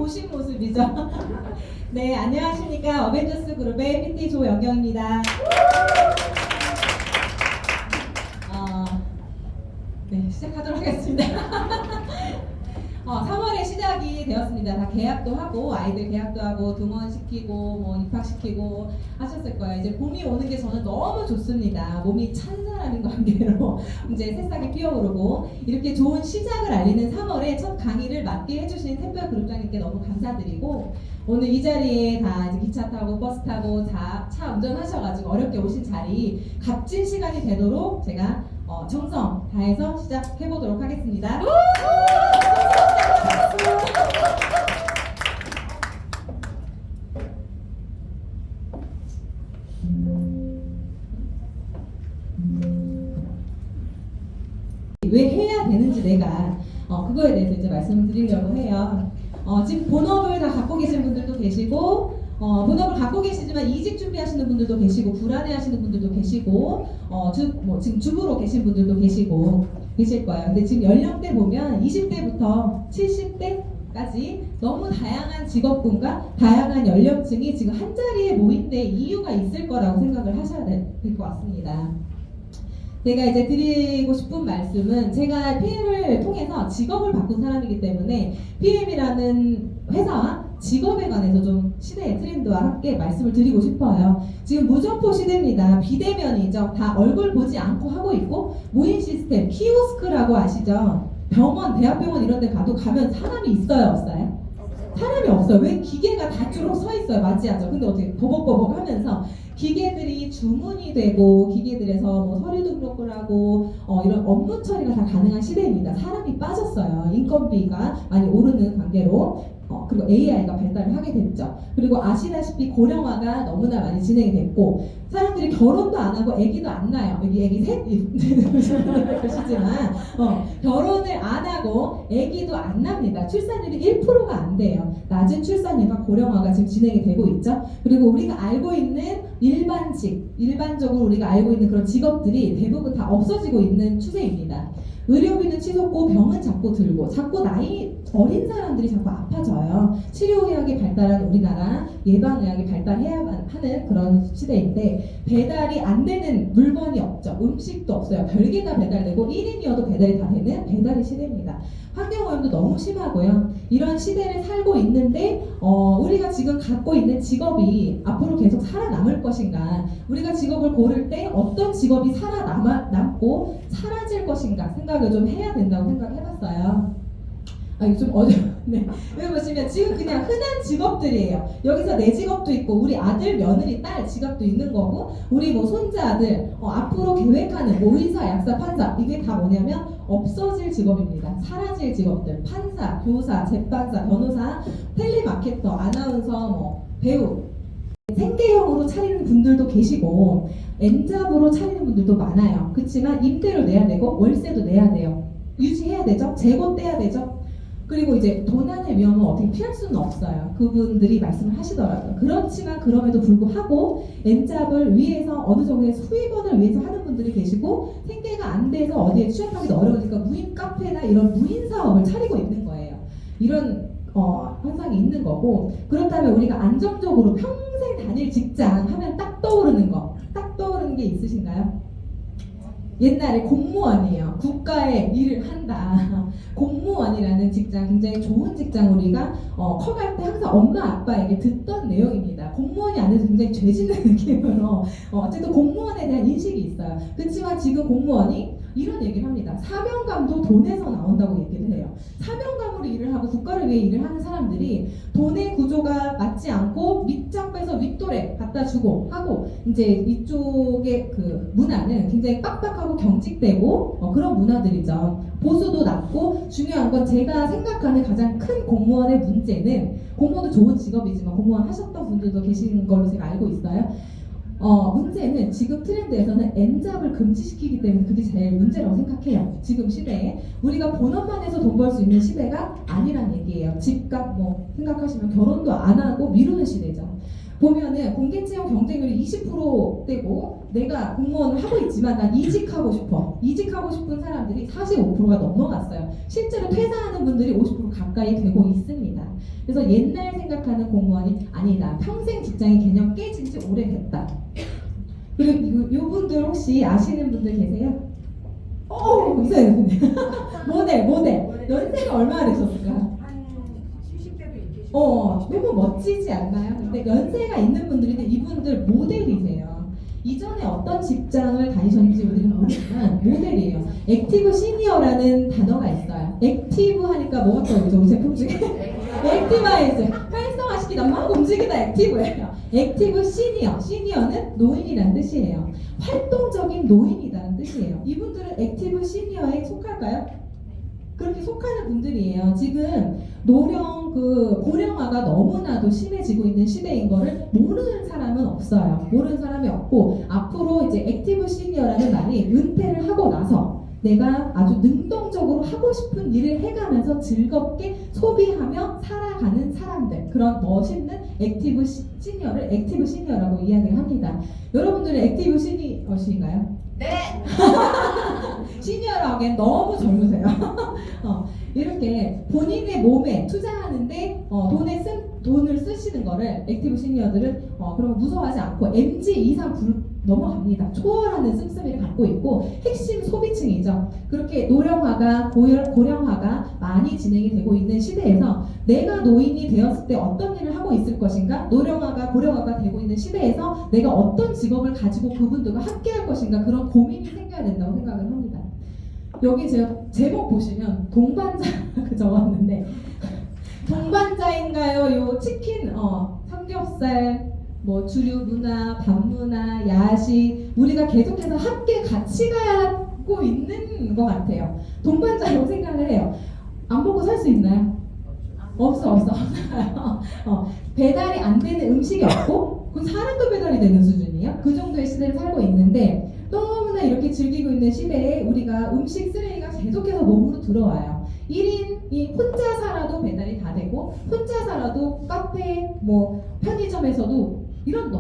보신 모습이죠. 네, 안녕하십니까. 어벤져스 그룹의 PT 조연경입니다. 네, 시작하도록 하겠습니다. 3월에 시작이 되었습니다. 다 계약도 하고 아이들 계약도 하고 등원시키고 뭐 입학시키고 하셨을 거예요. 이제 봄이 오는 게 저는 너무 좋습니다. 몸이 찬란한 관계로 이제 새싹이 피어오르고 이렇게 좋은 시작을 알리는 3월에 첫 강의를 맡게 해주신 샛별 그룹장님께 너무 감사드리고 오늘 이 자리에 다 이제 기차 타고 버스 타고 차 운전하셔가지고 어렵게 오신 자리 값진 시간이 되도록 제가 정성 다해서 시작해보도록 하겠습니다. 왜 해야 되는지 내가 그거에 대해서 이제 말씀을 드리려고 해요. 지금 본업을 다 갖고 계신 분들도 계시고 본업을 갖고 계시지만 이직 준비하시는 분들도 계시고 불안해하시는 분들도 계시고 지금 주부로 계신 분들도 계실 거예요. 근데 지금 연령대 보면 20대부터 70대까지 너무 다양한 직업군과 다양한 연령층이 지금 한 자리에 모인 데 이유가 있을 거라고 생각을 하셔야 될 것 같습니다. 제가 이제 드리고 싶은 말씀은 제가 PM을 통해서 직업을 바꾼 사람이기 때문에 PM이라는 회사와 직업에 관해서 좀 시대의 트렌드와 함께 말씀을 드리고 싶어요. 지금 무점포 시대입니다. 비대면이죠. 다 얼굴 보지 않고 하고 있고 무인 시스템, 키오스크라고 아시죠? 병원, 대학병원 이런 데 가면 사람이 있어요, 없어요? 사람이 없어요. 왜? 기계가 다 쭉 서 있어요. 맞이하죠. 근데 어떻게 버벅버벅 하면서 기계들이 주문이 되고 기계들에서 뭐 서류 등록을 하고 이런 업무 처리가 다 가능한 시대입니다. 사람이 빠졌어요. 인건비가 많이 오르는 관계로 그리고 AI가 발달을 하게 됐죠. 그리고 아시다시피 고령화가 너무나 많이 진행이 됐고 사람들이 결혼도 안 하고 아기도 안 낳아요. 여기 아기 셋 그러시지만 결혼을 안 하고 아기도 안 납니다. 출산율이 1%가 안 돼요. 낮은 출산율과 고령화가 지금 진행이 되고 있죠. 그리고 우리가 알고 있는 일반적으로 우리가 알고 있는 그런 직업들이 대부분 다 없어지고 있는 추세입니다. 의료비는 치솟고 병은 자꾸 들고 자꾸 나이 어린 사람들이 자꾸 아파져요. 치료의학이 발달한 우리나라 예방의학이 발달해야만 하는 그런 시대인데 배달이 안 되는 물건이 없죠. 음식도 없어요. 별개가 배달되고 1인이어도 배달이 다 되는 배달의 시대입니다. 환경오염도 너무 심하고요. 이런 시대를 살고 있는데 우리가 지금 갖고 있는 직업이 앞으로 계속 살아남을 것인가, 우리가 직업을 고를 때 어떤 직업이 살아남고 사라질 것인가 생각을 좀 해야 된다고 생각해봤어요. 이거 좀 어려운데 여기 보시면 지금 그냥 흔한 직업들이에요. 여기서 내 직업도 있고 우리 아들, 며느리, 딸 직업도 있는 거고 우리 뭐 손자 아들 앞으로 계획하는 뭐 의사, 약사, 판사 이게 다 뭐냐면 없어질 직업입니다. 사라질 직업들 판사, 교사, 재판사, 변호사, 텔레마케터, 아나운서, 뭐 배우 생계형으로 차리는 분들도 계시고 N잡으로 차리는 분들도 많아요. 그렇지만 임대료 내야 되고 월세도 내야 돼요. 유지해야 되죠. 재고 떼야 되죠. 그리고 이제 도난의 위험은 어떻게 피할 수는 없어요. 그분들이 말씀을 하시더라고요. 그렇지만 그럼에도 불구하고 N잡을 위해서 어느 정도의 수입원을 위해서 하는 분들이 계시고 생계가 안 돼서 어디에 취업하기도 어려우니까 무인 카페나 이런 무인 사업을 차리고 있는 거예요. 이런 현상이 있는 거고 그렇다면 우리가 안정적으로 평생 다닐 직장 하면 딱 떠오르는 게 있으신가요? 옛날에 공무원이에요. 국가의 일을 한다. 공무원이라는 직장 굉장히 좋은 직장 우리가 커갈 때 항상 엄마 아빠에게 듣던 내용입니다. 공무원이 안 돼서 굉장히 죄짓는 느낌으로 어쨌든 공무원에 대한 인식이 있어요. 그렇지만 지금 공무원이 이런 얘기를 합니다. 사명감도 돈에서 나온다고 얘기를 해요. 사명감으로 일을 하고 국가를 위해 일을 하는 사람들이 돈의 구조가 맞지 않고 밑장 빼서 윗돌에 갖다 주고 하고 이제 이쪽의 그 문화는 굉장히 빡빡하고 경직되고 그런 문화들이죠. 보수도 낮고 중요한 건 제가 생각하는 가장 큰 공무원의 문제는 공무원도 좋은 직업이지만 공무원 하셨던 분들도 계신 걸로 제가 알고 있어요. 문제는 지금 트렌드에서는 N잡을 금지시키기 때문에 그게 제일 문제라고 생각해요. 지금 시대에 우리가 본업만 해서 돈 벌 수 있는 시대가 아니란 얘기예요. 집값 뭐 생각하시면 결혼도 안 하고 미루는 시대죠. 보면은 공개채용 경쟁률이 20%대고 내가 공무원을 하고 있지만 난 이직하고 싶어. 이직하고 싶은 사람들이 45%가 넘어갔어요. 실제로 퇴사하는 분들이 50% 가까이 되고 있습니다. 그래서 옛날 생각하는 공무원이 아니다. 평생 직장의 개념 깨진 지 오래됐다. 그리고 이분들 혹시 아시는 분들 계세요? 있어요. 모델. 연세가 얼마나 되셨을까? 한 70대도 있겠죠. 너무 멋지지 않나요? 근데 연세가 있는 분들인데 이분들 모델이세요. 이전에 어떤 직장을 다니셨는지 우리는 모르지만 모델이에요. 액티브 시니어라는 단어가 있어요. 액티브 하니까 뭐가 떠오르죠? 우리 제품 중에 액티바이즈 활성화시키다 막 움직이다 액티브예요. 액티브 시니어는 노인이라는 뜻이에요. 활동적인 노인이라는 뜻이에요. 이분들은 액티브 시니어에 속할까요? 그렇게 속하는 분들이에요. 지금 고령화가 너무나도 심해지고 있는 시대인 거를 모르는 사람은 없어요. 모르는 사람이 없고 앞으로 이제 액티브 시니어라는 말이 은퇴를 하고 나서 내가 아주 능동적으로 하고 싶은 일을 해가면서 즐겁게 소비하며 살아가는 사람들, 그런 멋있는 액티브 시니어를 액티브 시니어라고 이야기를 합니다. 여러분들은 액티브 시니어신가요? 네. 시니어라고 하기엔 너무 젊으세요. 이렇게 본인의 몸에 투자하는데 돈을 쓰시는 거를 액티브 시니어들은 그런 거 무서워하지 않고 MG 이상 넘어갑니다. 초월하는 씀씀이를 갖고 있고 핵심 소비층이죠. 그렇게 노령화가 고령화가 많이 진행이 되고 있는 시대에서 내가 노인이 되었을 때 어떤 일을 하고 있을 것인가, 노령화가 고령화가 되고 있는 시대에서 내가 어떤 직업을 가지고 그분들과 함께 할 것인가, 그런 고민이 생겨야 된다고 생각을 합니다. 여기 제가 제목 보시면 동반자 적었는데 동반자인가요? 요 치킨, 삼겹살, 뭐 주류 문화, 밥 문화, 야식, 우리가 계속해서 함께 같이 가고 있는 것 같아요. 동반자라고 생각을 해요. 안 먹고 살 수 있나요? 없어요. 배달이 안 되는 음식이 없고 그 사람도 배달이 되는 수준이에요. 그 정도의 시대를 살고 있는데 너무나 이렇게 즐기고 있는 시대에 우리가 음식 쓰레기가 계속해서 몸으로 들어와요. 1인이 혼자 살아도 배달이 다 되고 혼자 살아도 카페, 뭐 편의점에서도 이런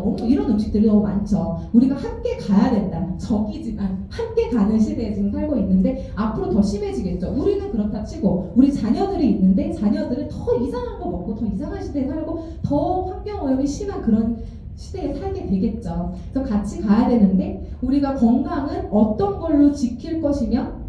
음식들이 너무 많죠. 우리가 함께 가야 된다. 적이지만 함께 가는 시대에 지금 살고 있는데 앞으로 더 심해지겠죠. 우리는 그렇다 치고 우리 자녀들이 있는데 자녀들은 더 이상한 거 먹고 더 이상한 시대에 살고 더 환경 오염이 심한 그런 시대에 살게 되겠죠. 그래서 같이 가야 되는데 우리가 건강은 어떤 걸로 지킬 것이며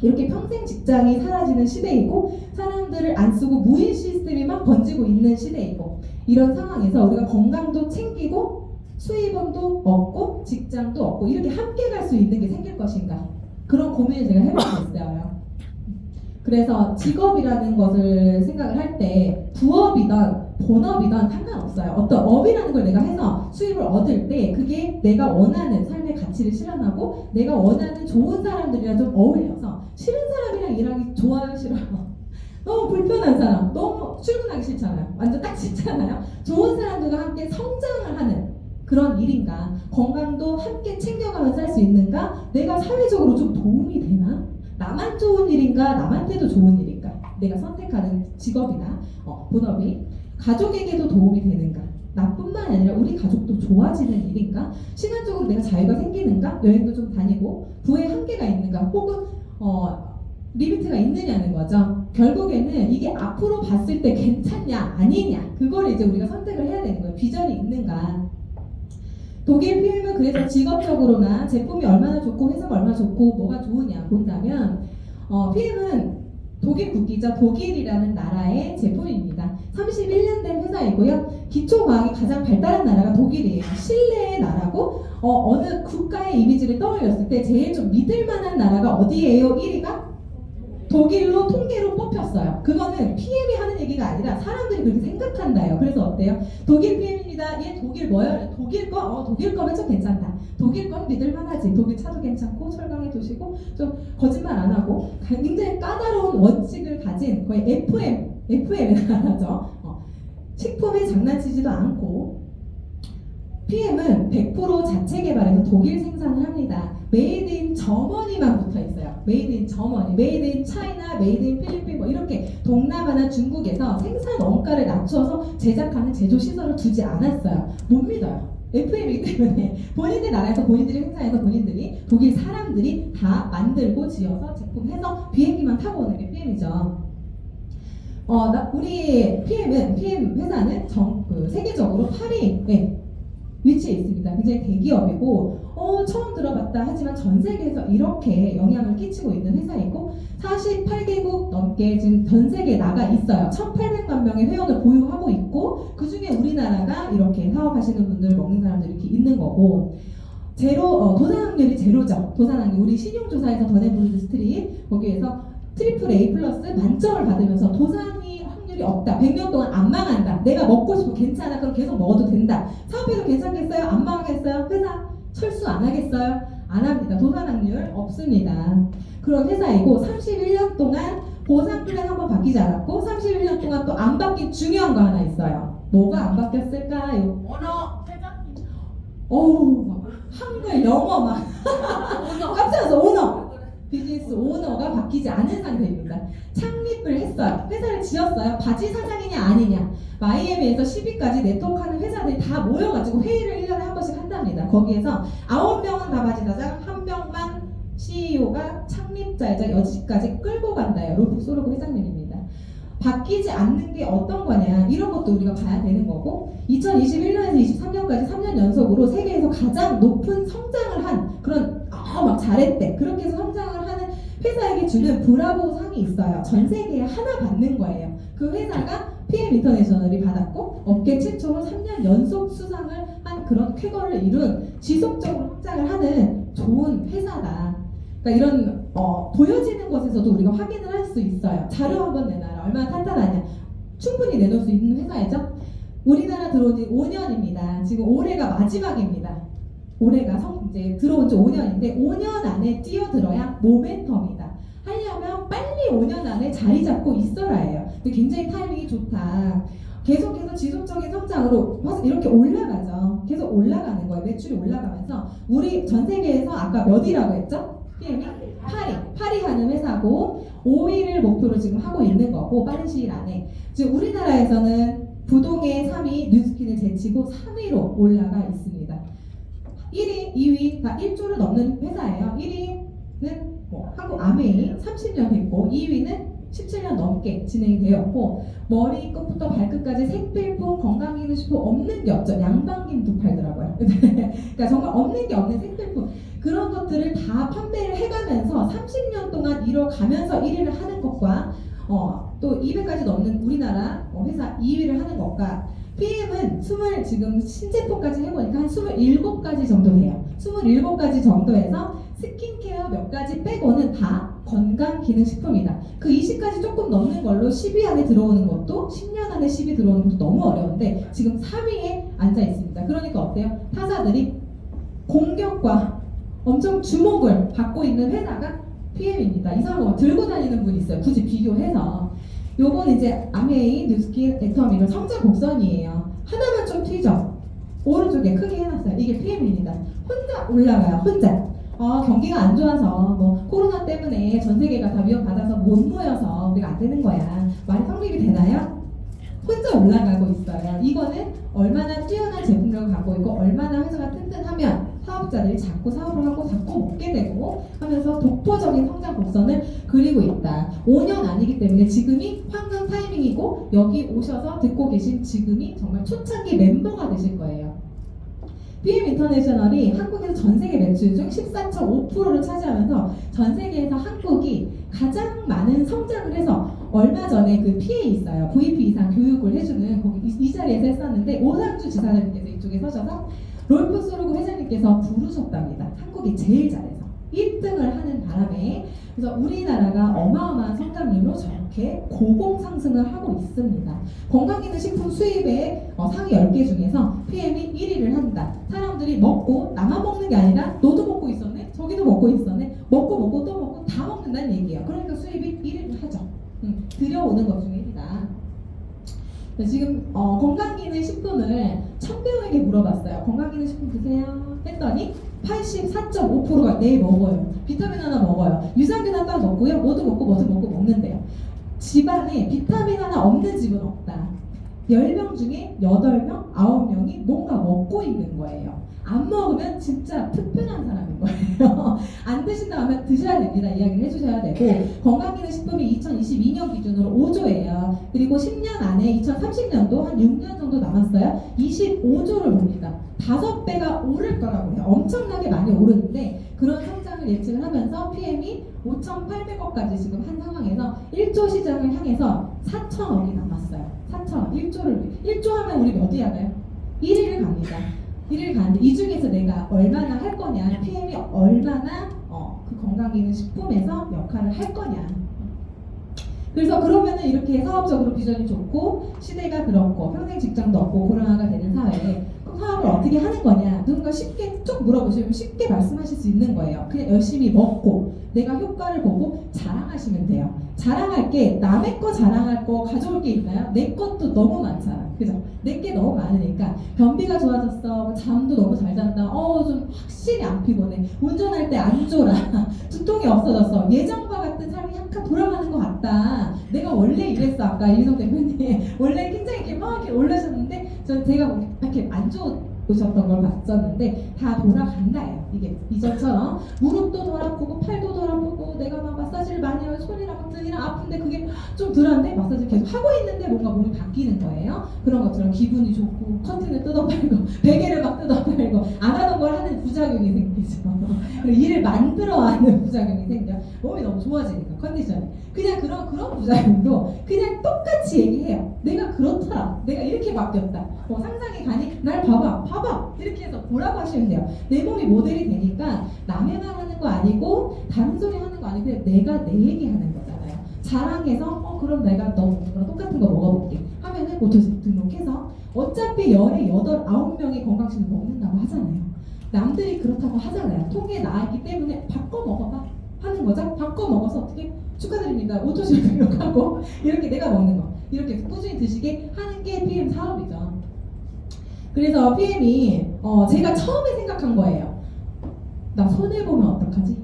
이렇게 평생 직장이 사라지는 시대이고 사람들을 안 쓰고 무인 시스템이 막 번지고 있는 시대이고 이런 상황에서 우리가 건강도 챙기고 수입원도 얻고 직장도 얻고 이렇게 함께 갈 수 있는 게 생길 것인가, 그런 고민을 제가 해보고 있어요. 그래서 직업이라는 것을 생각을 할 때 부업이든 본업이든 상관없어요. 어떤 업이라는 걸 내가 해서 수입을 얻을 때 그게 내가 원하는 삶의 가치를 실현하고 내가 원하는 좋은 사람들이랑 좀 어울려서 싫은 사람이랑 일하기 좋아요, 싫어요? 너무 불편한 사람, 너무 출근하기 싫잖아요. 완전 딱 싫잖아요. 좋은 사람들과 함께 성장을 하는 그런 일인가, 건강도 함께 챙겨가면서 할 수 있는가, 내가 사회적으로 좀 도움이 되나, 나만 좋은 일인가, 남한테도 좋은 일인가, 내가 선택하는 직업이나 본업이 가족에게도 도움이 되는가, 나뿐만 아니라 우리 가족도 좋아지는 일인가, 시간적으로 내가 자유가 생기는가, 여행도 좀 다니고 부에 한계가 있는가, 혹은 리미트가 있느냐는 거죠. 결국에는 이게 앞으로 봤을 때 괜찮냐 아니냐, 그걸 이제 우리가 선택을 해야 되는 거예요. 비전이 있는가. 독일 PM은 그래서 직업적으로나 제품이 얼마나 좋고 회사가 얼마나 좋고 뭐가 좋으냐 본다면 PM은 독일 국기죠. 독일이라는 나라의 제품입니다. 31년 된 회사이고요. 기초과학이 가장 발달한 나라가 독일이에요. 신뢰의 나라고 어느 국가의 이미지를 떠올렸을 때 제일 좀 믿을 만한 나라가 어디예요? 1위가 독일로 통계로 뽑혔어요. 그거는 PM이 하는 얘기가 아니라 사람들이 그렇게 생각한다요. 그래서 어때요? 독일 PM입니다. 얘 독일 뭐야? 독일 거? 독일 거면 좀 괜찮다. 독일 건 믿을만하지. 독일 차도 괜찮고 철강의 도시고 좀 거짓말 안 하고 굉장히 까다로운 원칙을 가진 거의 FM의 나라죠. 식품에 장난치지도 않고 PM은 100% 자체 개발해서 독일 생산을 합니다. 메이드 인 저머니만 붙어 있어요. 메이드 인 저머니, 메이드 인 차이나, 메이드 인 필리핀 뭐 이렇게 동남아나 중국에서 생산 원가를 낮춰서 제작하는 제조 시설을 두지 않았어요. 못 믿어요. FM이기 때문에 본인들 나라에서 본인들이 생산해서 본인들이 독일 사람들이 다 만들고 지어서 제품해서 비행기만 타고 오는 게 PM이죠. 우리 PM 회사는 세계적으로 파리에 위치해 있습니다. 굉장히 대기업이고, 처음 들어봤다 하지만 전 세계에서 이렇게 영향을 끼치고 있는 회사이고, 48개국 넘게 지금 전 세계에 나가 있어요. 1,800만 명의 회원을 보유하고 있고, 그 중에 우리나라가 이렇게 사업하시는 분들, 먹는 사람들이 이렇게 있는 거고, 도산학률이 제로죠. 도산학률, 우리 신용조사에서 더네블드 스트릿, 거기에서 트리플 A 플러스 만점을 받으면서 도산이 확률이 없다. 100년 동안 안 망한다. 내가 먹고 싶어 괜찮아. 그럼 계속 먹어도 된다. 사업해도 괜찮겠어요? 안 망하겠어요? 회사 철수 안 하겠어요? 안 합니다. 도산 확률 없습니다. 그런 회사이고 31년 동안 보상 플랜 한번 바뀌지 않았고 31년 동안 또 안 바뀐 중요한 거 하나 있어요. 뭐가 안 바뀌었을까요? 언어 회장 어우, 한글, 영어 막 깜짝 놀라서 오너! 비즈니스 오너가 바뀌지 않은 상태입니다. 창립을 했어요. 회사를 지었어요. 바지 사장이냐 아니냐. 마이애미에서 10위까지 네트워크하는 회사들이 다 모여가지고 회의를 1년에 한 번씩 한답니다. 거기에서 9명은 다 바지 사장, 1명만 CEO가 창립자이자 여직까지 끌고 간다요. 롤프 소르고 회장님입니다. 바뀌지 않는 게 어떤 거냐, 이런 것도 우리가 봐야 되는 거고, 2021년에서 23년까지 3년 연속으로 세계에서 가장 높은 성장을 한 그런 막 잘했대 그렇게 해서 성장을 하는 회사에게 주는 브라보 상이 있어요. 전 세계에 하나 받는 거예요. 그 회사가 PM 인터내셔널이 받았고 업계 최초로 3년 연속 수상을 한 그런 쾌거를 이룬 지속적으로 성장을 하는 좋은 회사다. 그러니까 이런 보여지는 것에서도 우리가 확인을 할 수 있어요. 자료 한번 내놔라. 얼마나 탄탄하냐. 충분히 내놓을 수 있는 회사이죠. 우리나라 들어온 지 5년입니다. 지금 올해가 마지막입니다. 올해가 이제 들어온 지 5년인데 5년 안에 뛰어들어야 모멘텀이다. 하려면 빨리 5년 안에 자리 잡고 있어야 해요. 근데 굉장히 타이밍이 좋다. 계속해서 지속적인 성장으로 이렇게 올라가죠. 계속 올라가는 거예요. 매출이 올라가면서 우리 전 세계에서 아까 몇이라고 했죠? PM이? 파리 하는 회사고 5위를 목표로 지금 하고 있는 거고, 빠른 시일 안에. 지금 우리나라에서는 부동의 3위 뉴스킨을 제치고 3위로 올라가 있습니다. 1위, 2위가 1조를 넘는 회사예요. 1위는 한국 아메이 30년 됐고 2위는 17년 넘게 진행이 되었고, 머리 끝부터 발끝까지 생필품, 건강기능식품 없는 게 없죠. 양반김도 팔더라고요. 그러니까 정말 없는 게 없는 생필품, 그런 것들을 다 판매를 해가면서 30년 동안 이뤄가면서 1위를 하는 것과 또 200가지 넘는 우리나라 회사 2위를 하는 것과, PM은 지금 신제품까지 해보니까 한 27가지 정도 돼요. 27가지 정도에서 스킨케어 몇 가지 빼고는 다 건강기능식품이다. 그 20가지 조금 넘는 걸로 10위 안에 들어오는 것도, 10년 안에 10위 들어오는 것도 너무 어려운데 지금 3위에 앉아 있습니다. 그러니까 어때요? 타사들이 공격과 엄청 주목을 받고 있는 회사가 PM입니다. 이상한 거 들고 다니는 분이 있어요. 굳이 비교해서. 요건 이제 아메이, 뉴스킨, 애터미는 성장 곡선이에요. 하나만 좀 튀죠? 오른쪽에 크게 해놨어요. 이게 PM입니다. 혼자 올라가요. 혼자. 경기가 안 좋아서 코로나 때문에 전 세계가 다 위협받아서 못 모여서 우리가 안 되는 거야. 말이 성립이 되나요? 혼자 올라가고 있어요. 이거는 얼마나 뛰어난 제품력을 갖고 있고 얼마나 회사가 튼튼하면 사업자들이 자꾸 사업을 하고 자꾸 먹게 되고 하면서 독보적인 성장 곡선을 그리고 있다. 5년 아니기 때문에 지금이 황금 타이밍이고, 여기 오셔서 듣고 계신 지금이 정말 초창기 멤버가 되실 거예요. PM 인터내셔널이 한국에서 전 세계 매출 중 14.5%를 차지하면서 전 세계에서 한국이 가장 많은 성장을 해서, 얼마 전에 그 PA 있어요. VP 이상 교육을 해주는 거기 이 자리에서 했었는데, 오상주 지사장님께서 이쪽에 서셔서 롤프 소르고 회장님께서 부르셨답니다. 한국이 제일 잘해서 1등을 하는 바람에. 그래서 우리나라가 어마어마한 성장률로 저렇게 고공 상승을 하고 있습니다. 건강기능식품 수입의 상위 10개 중에서 PM이 1위를 한다. 사람들이 먹고 나만 먹는 게 아니라 너도 먹고 있었네, 저기도 먹고 있었네, 먹고 또 먹고 다 먹는다는 얘기예요. 그러니까 수입이 1위를 하죠. 들여오는 것 중에 1위다. 지금 건강기능식품을 1000명에게 물어봤어요. 건강기능식품 드세요? 했더니 84.5%가 네 먹어요. 비타민 하나 먹어요. 유산균 하나 먹고요. 뭐도 먹고 먹는데요. 집안에 비타민 하나 없는 집은 없다. 10명 중에 8명, 9명이 뭔가 먹고 있는 거예요. 안 먹으면 진짜 특별한 사람인 거예요. 안 드신다고 마음에 드셔야 됩니다. 이야기를 해주셔야 되고 건강기능식품이 2022년 기준으로 5조예요. 그리고 10년 안에 2030년도 한 6년 정도 남았어요. 25조를 봅니다. 5배가 오를 거라고요. 엄청나게 많이 오르는데 그런 성장을 예측을 하면서 PM이 5,800억까지 지금 한 상황에서 1조 시장을 향해서 4천억이 남았어요. 4천억, 1조 하면 우리 몇 위 하나요? 1위를 갑니다. 1위를 가는데 이 중에서 내가 얼마나 할 거냐, PM이 얼마나 그 건강기능식품에서 역할을 할 거냐. 그래서 그러면은 이렇게 사업적으로 비전이 좋고 시대가 그렇고 평생 직장도 없고 고령화가 되는 사회에 그럼 사업을 어떻게 하는 거냐 누군가 쉽게 쭉 물어보시면 쉽게 말씀하실 수 있는 거예요. 그냥 열심히 먹고 내가 효과를 보고 자랑하시면 돼요. 자랑할 게 남의 거 자랑할 거 가져올 게 있나요? 내 것도 너무 많잖아. 그죠? 내 게 너무 많으니까 변비가 좋아졌어, 잠도 너무 잘 잔다, 좀 확실히 안 피곤해, 운전할 때 안 졸아, 두통이 없어졌어, 예전과 같은 삶이 약간 돌아가는 것 같다, 내가 원래 이랬어. 아까 이성 대표님 원래 굉장히 이렇게 막 이렇게 올라셨는데 제가 뭐 이렇게 안 좋으셨던 걸 봤었는데 다 돌아간다예요. 이게 이전처럼 무릎도 덜 아프고 팔도 덜 아프고 내가 막 마사지를 많이 하면 손이랑 등이랑 아픈데 그게 좀 덜한데 마사지를 계속 하고 있는데 뭔가 몸이 바뀌는 거예요. 그런 것처럼 기분이 좋고 커튼을 뜯어팔고 베개를 막 뜯어팔고 안 하던 걸 하는 부작용이 생기죠. 그리고 일을 만들어하는 부작용이 생겨. 몸이 너무 좋아지니까 컨디션이. 그냥 그런 부작용도 그냥 똑같이 얘기해요. 내가 그렇더라. 내가 이렇게 바뀌었다. 상상이 가니 날 봐봐 이렇게 해서 보라고 하시면 돼요. 내 몸이 모델이 되니까 남의 말 하는 거 아니고 다른 소리 하는 거 아니고 그냥 내가 내 얘기 하는 거잖아요. 자랑해서 그럼 내가 너랑 똑같은 거 먹어볼게 하면은 오토집 등록해서 어차피 열에 9명이 건강식을 먹는다고 하잖아요. 남들이 그렇다고 하잖아요. 통계에 나왔기 때문에 바꿔 먹어봐 하는 거죠. 바꿔 먹어서 어떻게 축하드립니다. 오토집 등록하고 이렇게 내가 먹는 거 이렇게 꾸준히 드시게 하는 게 PM 사업이죠. 그래서 PM이 제가 처음에 생각한 거예요. 나 손해보면 어떡하지?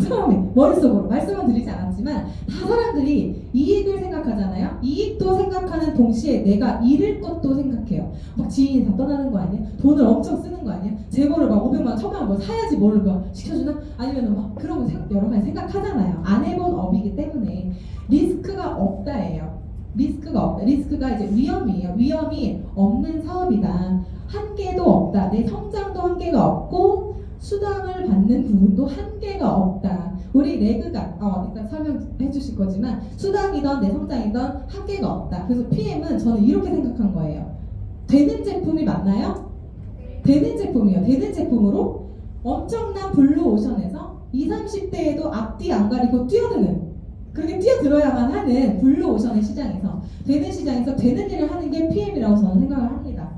처음에 머릿속으로 말씀은 드리지 않았지만 다 사람들이 이익을 생각하잖아요. 이익도 생각하는 동시에 내가 잃을 것도 생각해요. 막 지인이 다 떠나는 거 아니야? 돈을 엄청 쓰는 거 아니야? 재고를 막 500만 원, 1000만 원 뭐 사야지 뭐를 뭐 시켜주나? 아니면 막 그런 거 여러 가지 생각하잖아요. 안 해본 업이기 때문에 리스크가 없다예요. 리스크가 없다. 리스크가 이제 위험이에요. 위험이 없는 사업이다. 한계도 없다. 내 성장도 한계가 없고 수당을 받는 부분도 한계가 없다. 우리 레그가 일단 설명해 주실 거지만 수당이든 내 성장이든 한계가 없다. 그래서 PM은 저는 이렇게 생각한 거예요. 되는 제품이 맞나요? 되는 제품이에요. 되는 제품으로 엄청난 블루오션에서 20, 30대에도 앞뒤 안 가리고 뛰어드는, 그렇게 뛰어들어야만 하는 블루오션의 시장에서, 되는 시장에서 되는 일을 하는 게 PM이라고 저는 생각을 합니다.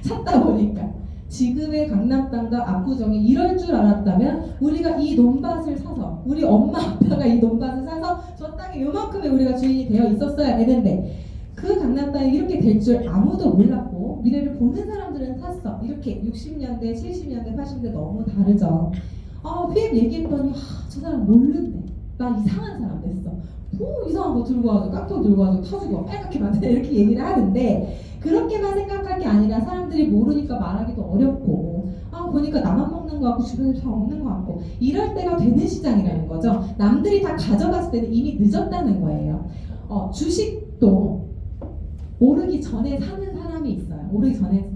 찾다 보니까 지금의 강남땅과 압구정이 이럴 줄 알았다면 우리가 이 논밭을 사서, 우리 엄마 아빠가 이 논밭을 사서 저 땅에 요만큼의 우리가 주인이 되어 있었어야 되는데, 그 강남땅이 이렇게 될 줄 아무도 몰랐고 미래를 보는 사람들은 샀어. 이렇게 60년대, 70년대, 80년대 너무 다르죠. PM 얘기했더니 저 사람 모르네. 나 이상한 사람 됐어. 뭐 이상한 거 들고 와서 깍통 들고 와서 타주고 빨갛게 만드네 이렇게 얘기를 하는데, 그렇게만 생각할 게 아니라 사람들이 모르니까 말하기도 어렵고 보니까 나만 먹는 거 같고 주변에 다 없는 거 같고 이럴 때가 되는 시장이라는 거죠. 남들이 다 가져갔을 때는 이미 늦었다는 거예요. 주식도 오르기 전에 사는 사람이 있어요. 오르기 전에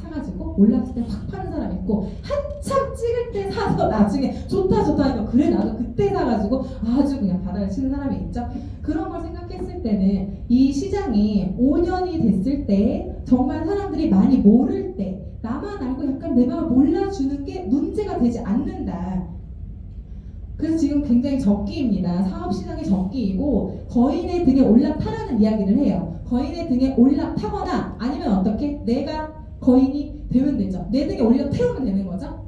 사가지고 올랐을 때 확 파는 사람이 있고, 한참 찍을 때 사서 나중에 좋다 하니까 그래 나도 그때 사가지고 아주 그냥 바닥을 치는 사람이 있죠. 그런 걸 생각했을 때는 이 시장이 5년이 됐을 때 정말 사람들이 많이 모를 때 나만 알고 약간 내 마음을 몰라주는 게 문제가 되지 않는다. 그래서 지금 굉장히 적기입니다. 사업시장이 적기이고 거인의 등에 올라타라는 이야기를 해요. 거인의 등에 올라타거나 아니면 어떻게 내가 거인이 되면 되죠. 내 등에 올려 태우면 되는 거죠.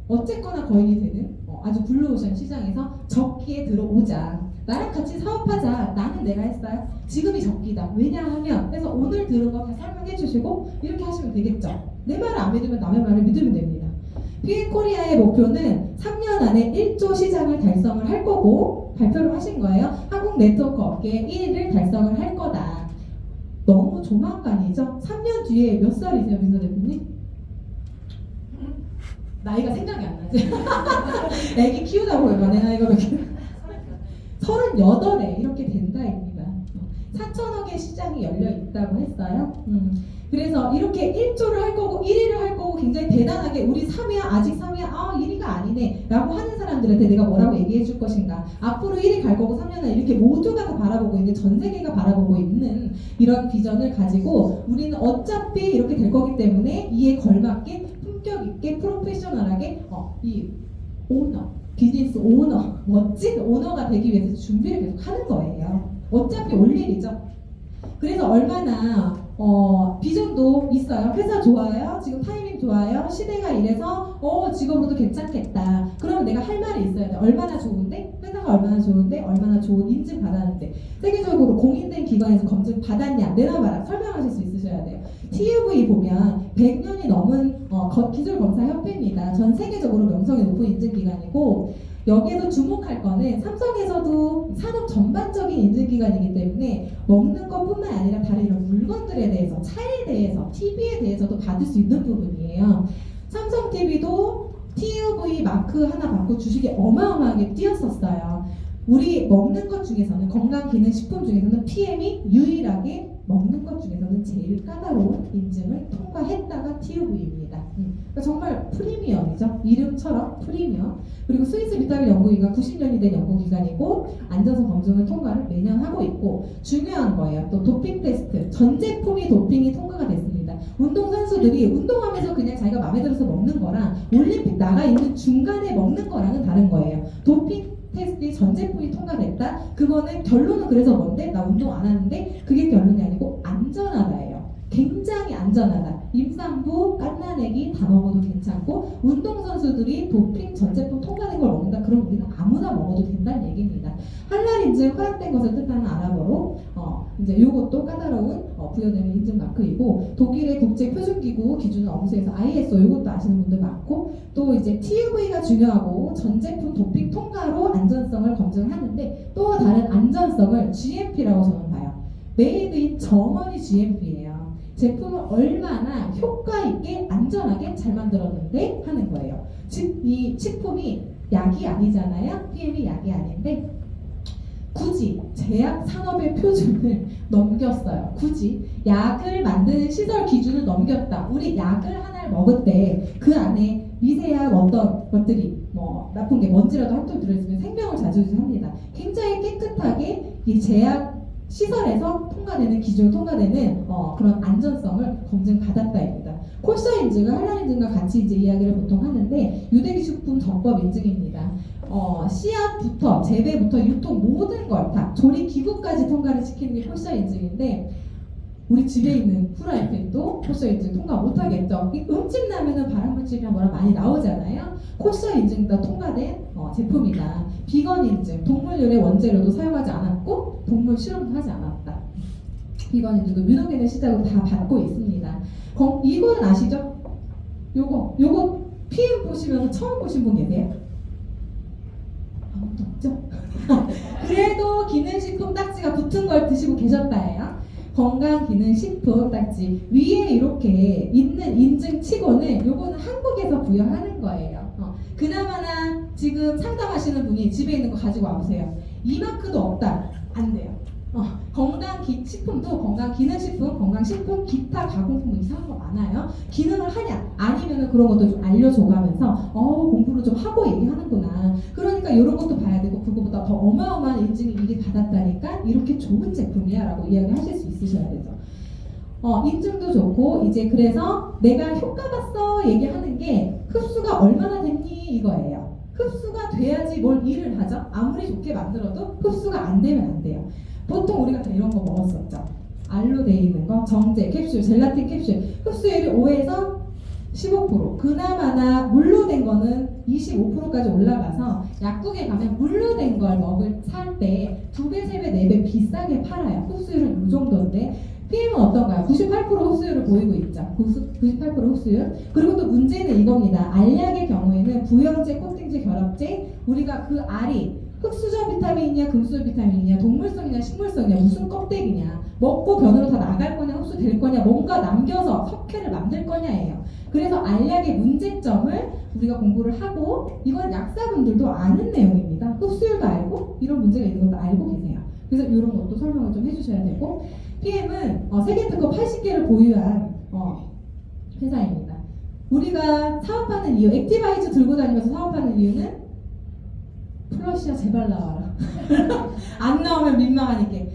어쨌거나 거인이 되는 아주 블루오션 시장에서 적기에 들어오자. 나랑 같이 사업하자. 나는 내가 했어요. 지금이 적기다. 왜냐하면 그래서 오늘 들은 거 다 설명해 주시고 이렇게 하시면 되겠죠. 내 말을 안 믿으면 남의 말을 믿으면 됩니다. PM코리아의 목표는 3년 안에 1조 시장을 달성을 할 거고 발표를 하신 거예요. 한국 네트워크 업계 1위를 달성을 할 거다. 너무 조만간이죠. 3년 뒤에 몇 살이세요, 민서 대표님? 나이가 생각이 안 나지. 애기 키우다 보면 내 나이가 몇 개? 38에 이렇게 된다입니다. 4천억의 시장이 열려 있다고 했어요. 그래서 이렇게 1조를 할 거고 1위를 할 거고 굉장히 대단하게 우리 3위야 아직 3위야 1위가 아니네 라고 하는 사람들한테 내가 뭐라고 얘기해 줄 것인가. 앞으로 1위 갈 거고 3년 안에 이렇게 모두가 다 바라보고 있는 전 세계가 바라보고 있는 이런 비전을 가지고 우리는 어차피 이렇게 될 거기 때문에 이에 걸맞게 품격 있게 프로페셔널하게 이 오너 비즈니스 오너 멋진 오너가 되기 위해서 준비를 계속 하는 거예요. 어차피 올 일이죠. 그래서 얼마나 비전도 있어요. 회사 좋아요. 지금 타이밍 좋아요. 시대가 이래서 직업으로도 괜찮겠다. 그러면 내가 할 말이 있어야 돼. 얼마나 좋은데? 회사가 얼마나 좋은데? 얼마나 좋은 인증 받았는데? 세계적으로 공인된 기관에서 검증 받았냐? 내놔봐라. 설명하실 수 있으셔야 돼요. TUV 보면 100년이 넘은 기술검사협회입니다. 전 세계적으로 명성이 높은 인증기관이고 여기에서 주목할 거는 삼성에서도 산업 전반적인 인증기관이기 때문에 먹는 것뿐만 아니라 다른 이런 물건들에 대해서 차에 대해서 TV에 대해서도 받을 수 있는 부분이에요. 삼성 TV도 TUV 마크 하나 받고 주식이 어마어마하게 뛰었었어요. 우리 먹는 것 중에서는 건강기능식품 중에서는 PM이 유일하게 먹는 것 중에서는 제일 까다로운 인증을 통과했다가 TUV입니다. 그러니까 정말 프리미엄이죠. 이름처럼 프리미엄. 그리고 스위스 비타민 연구기관 90년이 된 연구기관이고 안전성 검증을 통과를 매년 하고 있고 중요한 거예요. 또 도핑 테스트. 전 제품이 도핑이 통과가 됐습니다. 운동선수들이 운동하면서 그냥 자기가 마음에 들어서 먹는 거랑 올림픽 나가 있는 중간에 먹는 거랑은 다른 거예요. 도핑 테스트의 전 제품이 통과됐다. 그거는 결론은 그래서 뭔데? 나 운동 안 하는데 그게 결론이 아니고 안전하다예요. 굉장히 안전하다. 임산부, 갓난아기 다 먹어도 괜찮고 운동선수들이 도핑 전 제품 통과된 걸 먹는다. 그럼 우리는 아무나 먹어도 된다는 얘기입니다. 할랄 인증 허락된 것을 뜻하는 아랍어로 이제 이것도 까다로운 부여되는 인증 마크이고 독일의 국제 표준기구 기준을 엄수해서 ISO 이것도 아시는 분들 많고 또 이제 TUV가 중요하고 전 제품 도핑 통과로 안전성을 검증하는데 또 다른 안전성을 GMP라고 저는 봐요. 메이드 인 저머니 GMP예요. 제품을 얼마나 효과 있게 안전하게 잘 만들었는데 하는 거예요. 즉 이 식품이 약이 아니잖아요. PM이 약이 아닌데 굳이 제약 산업의 표준을 넘겼어요. 굳이 약을 만드는 시설 기준을 넘겼다. 우리 약을 하나를 먹을 때 그 안에 미세한 어떤 것들이 나쁜 게 먼지라도 한톨 들어있으면 생명을 좌지우지합니다. 굉장히 깨끗하게 이 제약 시설에서 통과되는 기준 통과되는 그런 안전성을 검증받았다입니다. 콜사 인증은 할랄 인증과 같이 이제 이야기를 보통 하는데 유대기식품 정법 인증입니다. 씨앗부터 재배부터 유통 모든 걸 다 조리 기구까지 통과를 시키는 게 콜사 인증인데 우리 집에 있는 후라이팬도 콜사 인증 통과 못하겠죠. 음식 나면은 발암물질이나 뭐라 많이 나오잖아요. 콜사 인증 다 통과된 제품이다. 비건 인증, 동물유래 원재료도 사용하지 않았고 동물 실험도 하지 않았다. 비건 인증도 뮤너겐의 시작으로 다 받고 있습니다. 이거는 아시죠? 요거 PM 보시면서 처음 보신 분 계세요? 아무도 없죠? 그래도 기능식품 딱지가 붙은 걸 드시고 계셨다예요. 건강기능식품 딱지 위에 이렇게 있는 인증치고는 요거는 한국에서 부여하는 거예요. 그나마나 지금 상담하시는 분이 집에 있는 거 가지고 와보세요. 이 마크도 없다. 안 돼요. 건강식품도 건강기능식품, 건강식품, 기타 가공품 이상한 거 많아요. 기능을 하냐 아니면 그런 것도 좀 알려줘가면서 공부를 좀 하고 얘기하는구나. 그러니까 이런 것도 봐야 되고 그거보다 더 어마어마한 인증이 이게 받았다니까 이렇게 좋은 제품이야 라고 이야기하실 수 있으셔야 되죠. 인증도 좋고 이제 그래서 내가 효과 봤어 얘기하는 게 흡수가 얼마나 됐니 이거예요. 흡수가 돼야지 뭘 일을 하죠. 아무리 좋게 만들어도 흡수가 안 되면 안 돼요. 보통 우리가 다 이런 거 먹었었죠. 알로 돼 있는 거, 정제, 캡슐, 젤라틴 캡슐 흡수율이 5에서 15% 그나마나 물로 된 거는 25%까지 올라가서 약국에 가면 물로 된 걸 살 때 2배, 3배, 4배 비싸게 팔아요. 흡수율은 이 정도인데 PM은 어떤가요? 98% 흡수율을 보이고 있죠. 98% 흡수율. 그리고 또 문제는 이겁니다. 알약의 경우에는 부영제, 코팅제, 결합제 우리가 그 알이 흑수저 비타민이냐 금수저 비타민이냐 동물성이냐 식물성이냐 무슨 껍데기냐 먹고 변으로 다 나갈 거냐 흡수될 거냐 뭔가 남겨서 석회를 만들 거냐예요. 그래서 알약의 문제점을 우리가 공부를 하고 이건 약사분들도 아는 내용입니다. 흡수율도 알고 이런 문제가 있는 것도 알고 계세요. 그래서 이런 것도 설명을 좀 해주셔야 되고 PM은 세계 특허 80개를 보유한 회사입니다. 우리가 사업하는 이유, 액티바이즈 들고 다니면서 사업하는 이유는 플러시아 제발 나와라. 안 나오면 민망하니까.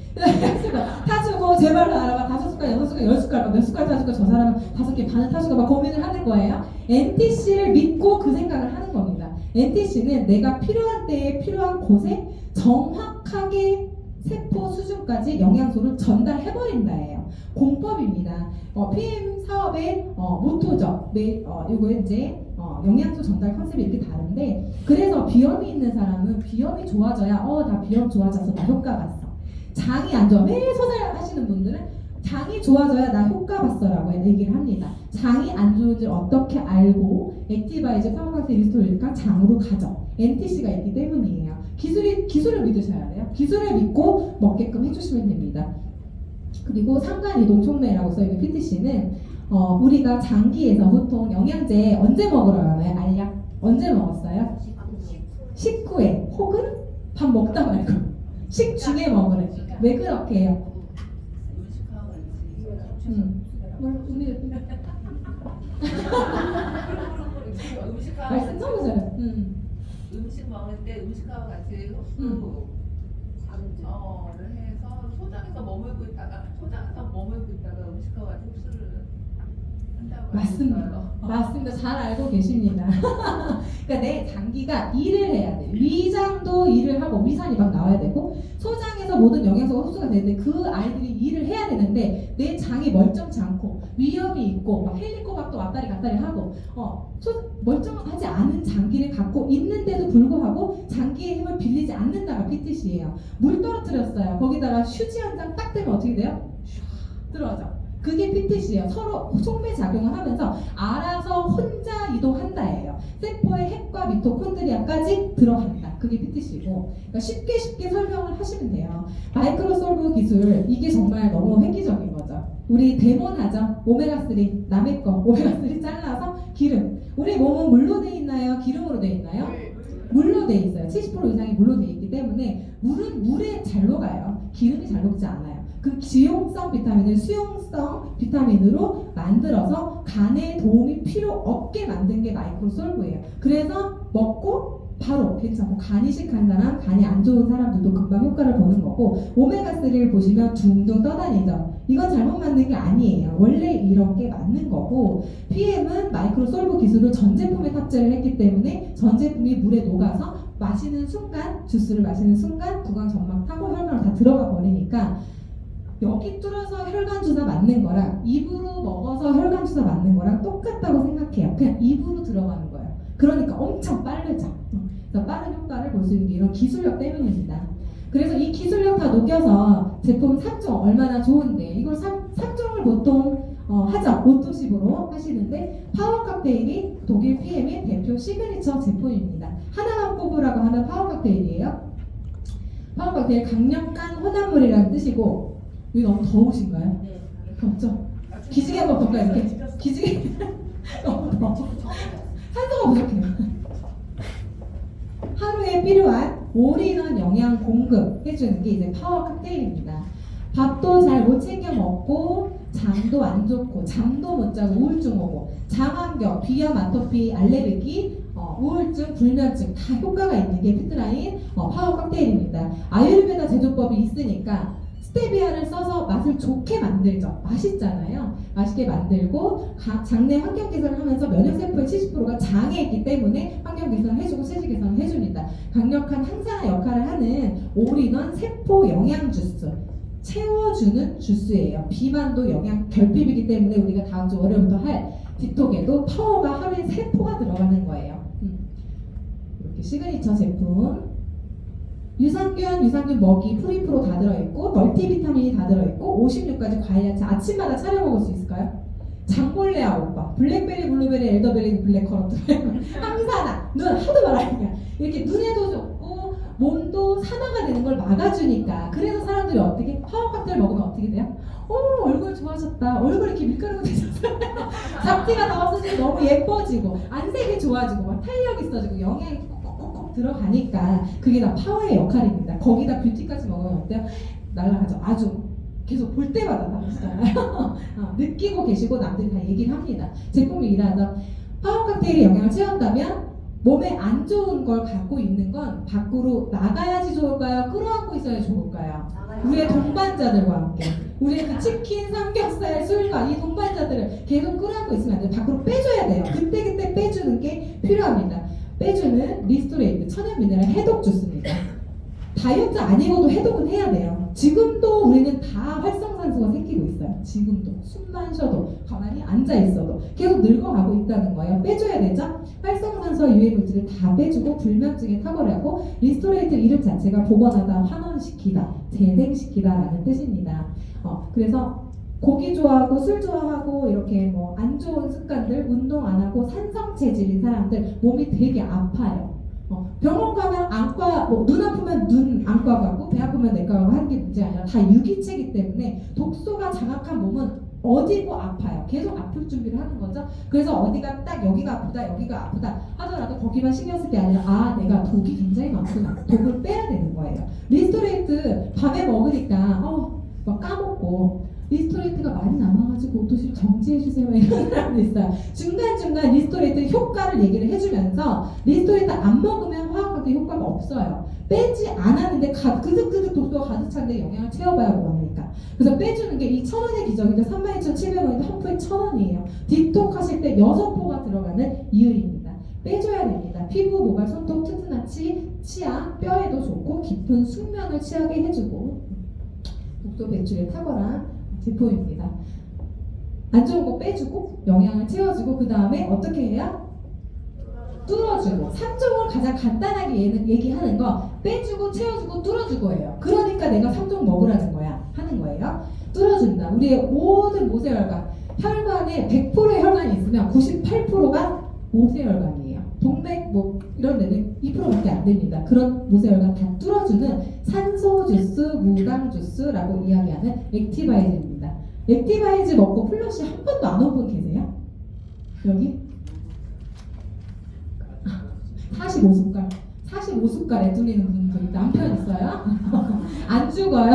타주고 제발 나와라. 5숟갈, 6숟갈, 10숟갈, 몇 숟갈 타줄까? 저 사람은 5개 반을 타줄까? 막 고민을 하는 거예요. NTC를 믿고 그 생각을 하는 겁니다. NTC는 내가 필요한 때에 필요한 곳에 정확하게 세포 수준까지 영양소를 전달해버린다예요. 공법입니다. PM 사업의 모토죠. 이거 이제 영양소 전달 컨셉이 이렇게 다른데 그래서 비염이 있는 사람은 비염이 좋아져야 나 비염 좋아져서 나 효과 봤어. 장이 안 좋아. 매일 소설 하시는 분들은 장이 좋아져야 나 효과 봤어라고 얘기를 합니다. 장이 안 좋은지 어떻게 알고 액티바이즈 파워박스 리스토리가 장으로 가죠. NTC가 있기 때문이에요. 기술을 믿으셔야 돼요. 기술을 믿고 먹게끔 해주시면 됩니다. 그리고 상관이동 촉매라고 써있는 PTC는 우리가 장기에서 보통 영양제 언제 먹으러 가나요? 알약 언제 먹었어요? 식후에 혹은 밥 먹다 말고 식중에 먹으래. 왜 그렇게 해요? 말씀 너무 잘해. 음식 먹을 때 음식하고 같이 흡수를 해서 소장에서 머물고 있다가 음식하고 같이 흡수를 한다고 맞습니다. 맞습니다. 잘 알고 계십니다. 그러니까 내 장기가 일을 해야 돼. 위장도 일을 하고 위산이 막 나와야 되고 소장에서 모든 영양소가 흡수가 되는데 그 아이들이 일을 해야 되는데 내 장이 멀쩡치 않고 위염이 있고 막 헬리코박도 왔다리 갔다리 하고 멀쩡하지 않은 장기를 갖고 있는데도 불구하고 장기의 힘을 빌리지 않는다가 PTC예요. 물 떨어뜨렸어요. 거기다가 휴지 한 장 딱 대면 어떻게 돼요? 슉 들어가죠. 그게 PTC예요. 서로 촉매 작용을 하면서 알아서 혼자 이동한다예요. 세포의 핵과 미토콘드리아까지 들어간다. 그게 PTC고. 그러니까 쉽게 설명을 하시면 돼요. 마이크로솔브 기술 이게 정말 너무 획기적인 거죠. 우리 데몬하죠. 오메가3 남의 거 오메가3 잘라서 기름. 우리 몸은 물로 돼 있나요? 기름으로 돼 있나요? 물로 돼 있어요. 70% 이상이 물로 돼 있기 때문에 물은 물에 잘 녹아요. 기름이 잘 녹지 않아요. 그 지용성 비타민을 수용성 비타민으로 만들어서 간에 도움이 필요 없게 만든 게 마이크로솔브예요. 그래서 먹고 바로 괜찮고 간이 이식한 사람, 간이 안 좋은 사람들도 금방 효과를 보는 거고 오메가3를 보시면 둥둥 떠다니죠. 이건 잘못 만든 게 아니에요. 원래 이런 게 맞는 거고 PM은 마이크로솔브 기술을 전 제품에 탑재를 했기 때문에 전 제품이 물에 녹아서 마시는 순간 주스를 마시는 순간 구강 점막 타고 혈관을 다 들어가 버리니까 여기 뚫어서 혈관 주사 맞는 거랑 입으로 먹어서 혈관 주사 맞는 거랑 똑같다고 생각해요. 그냥 입으로 들어가는 거예요. 그러니까 엄청 빠르죠. 그래서 빠른 효과를 볼 수 있는 게 이런 기술력 때문입니다. 그래서 이 기술력 다 녹여서 제품 3종 얼마나 좋은데 이걸 3종을 보통 하죠. 오토십으로 하시는데 파워 칵테일이 독일 PM의 대표 시그니처 제품입니다. 하나만 꼽으라고 하면 파워 칵테일이에요. 파워 칵테일 강력한 혼합물이라는 뜻이고 여기 너무 더우신가요? 네. 덥죠? 기지개 한번 볼까요? 이렇게 기지개 너무 더워. 산소가 부족해요. 하루에 필요한 올인원 영양 공급해주는 게 이제 파워 칵테일입니다. 밥도 잘 못 챙겨 먹고 장도 안 좋고 잠도 못 자고 우울증 오고 장환경, 비염, 아토피, 알레르기, 우울증, 불면증 다 효과가 있는 게 피트라인 파워 칵테일입니다. 아유르베다 제조법이 있으니까 스테비아를 써서 맛을 좋게 만들죠. 맛있잖아요. 맛있게 만들고 장내 환경 개선을 하면서 면역세포의 70%가 장에 있기 때문에 환경 개선을 해주고 세지 개선을 해줍니다. 강력한 항산화 역할을 하는 올인원 세포 영양 주스 채워주는 주스예요. 비만도 영양 결핍이기 때문에 우리가 다음 주 월요일부터 할 디톡에도 파워가 하루에 3포가 들어가는 거예요. 이렇게 시그니처 제품 유산균 먹이, 프리프로 다 들어있고 멀티비타민이 다 들어있고 56가지 과일 야채 아침마다 차려 먹을 수 있을까요? 장벌레아 오빠, 블랙베리, 블루베리, 엘더베리, 블랙커런트 항산화, 눈 하도 말하니까 이렇게 눈에도 좋고 몸도 산화가 되는 걸 막아주니까 그래서 사람들이 어떻게 파워 칵테일 먹으면 어떻게 돼요? 얼굴 좋아졌다. 얼굴 이렇게 밀가루가 되셨어요. 잡티가 다 없어지고 너무 예뻐지고 안색이 좋아지고 막 탄력 있어지고 영양이 콕콕콕 들어가니까 그게 다 파워의 역할입니다. 거기다 뷰티까지 먹으면 어때요? 날라가죠. 아주 계속 볼 때마다 나오시잖아요. 느끼고 계시고 남들이 다 얘기를 합니다. 제품이 일하죠. 파워 칵테일이 영양을 채운다면 몸에 안 좋은 걸 갖고 있는 건 밖으로 나가야지 좋을까요? 끌어안고 있어야 좋을까요? 우리의 동반자들과 함께 우리의 그 치킨, 삼겹살, 술과 이 동반자들을 계속 끌어안고 있으면 안 돼요. 밖으로 빼줘야 돼요. 그때 빼주는 게 필요합니다. 빼주는 리스토레이트 천연 미네랄 해독 주스입니다. 다이어트 아니고도 해독은 해야 돼요. 지금도 우리는 다 활성산소가 생기고 있어요. 지금도 숨만 쉬어도 가만히 앉아 있어도 계속 늙어가고 있다는 거예요. 빼줘야 되죠. 활성산소와 유해 물질을 다 빼주고 불면증에 탁월하고 리스토레이트 이름 자체가 복원하다, 환원시키다, 재생시키다라는 뜻입니다. 그래서 고기 좋아하고 술 좋아하고 이렇게 뭐 안 좋은 습관들, 운동 안 하고 산성 체질인 사람들 몸이 되게 아파요. 병원 가면 안과, 눈 아프면 눈 안과 가고 배 아프면 내과 가고 하는 게 문제 아니라 다 유기체이기 때문에 독소가 장악한 몸은 어디고 아파요. 계속 아플 준비를 하는 거죠. 그래서 어디가 딱 여기가 아프다 하더라도 거기만 신경 쓸 게 아니라 내가 독이 굉장히 많구나. 독을 빼야 되는 거예요. 리스토레이트 밤에 먹으니까 막 까먹고 리스토레이트가 많이 남아가지고 도시락 정지해주세요 이런 사람도 있어요. 중간중간 리스토레이트 효과를 얘기를 해주면서 리스토레이트 안 먹으면 화학학적 효과가 없어요. 빼지 않았는데 그득그득 독소가 가득 찬데 영양을 채워봐야 뭐합니까? 그래서 빼주는 게 이 1,000원의 기적인데 32,700원인데 한 포에 1,000원이에요. 디톡 하실 때 6포가 들어가는 이유입니다. 빼줘야 됩니다. 피부, 모발, 손톱, 튼튼하치, 치아, 뼈에도 좋고 깊은 숙면을 취하게 해주고 독소 배출에 탁월한 제품입니다. 안 좋은 거 빼주고 영양을 채워주고 그 다음에 어떻게 해야? 뚫어주고. 3종을 가장 간단하게 얘기하는 거 빼주고 채워주고 뚫어주고예요. 그러니까 내가 3종 먹으라는 거야. 하는 거예요. 뚫어준다. 우리의 모든 모세혈관, 혈관에 100%의 혈관이 있으면 98%가 모세혈관이에요. 동맥 이런 데는 2%밖에 안 됩니다. 그런 모세혈관 다 뚫어주는 산소 주스, 무당 주스라고 이야기하는 액티바이즈입니다. 액티바이즈 먹고 플러시 한 번도 안 온 분 계세요? 여기? 45숟갈에 뚫리는 분들 남편 있어요? 안 죽어요?